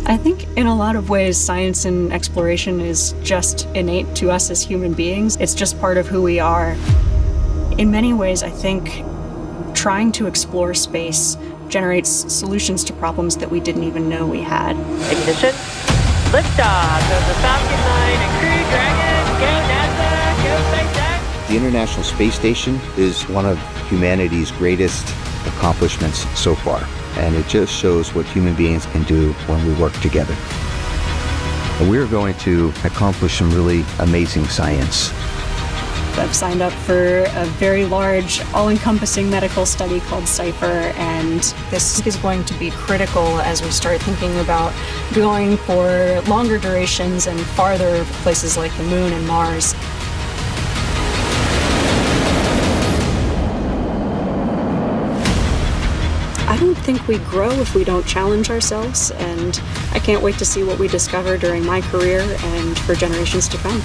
I think in a lot of ways, science and exploration is just innate to us as human beings. It's just part of who we are. In many ways, I think trying to explore space generates solutions to problems that we didn't even know we had. Ignition. Liftoff of the Falcon 9 and Crew Dragon. Go NASA, go SpaceX. The International Space Station is one of humanity's greatest accomplishments so far. And it just shows what human beings can do when we work together. And we're going to accomplish some really amazing science. I've signed up for a very large, all-encompassing medical study called CIPHER, and this is going to be critical as we start thinking about going for longer durations and farther places like the Moon and Mars. I don't think we grow if we don't challenge ourselves, and I can't wait to see what we discover during my career and for generations to come.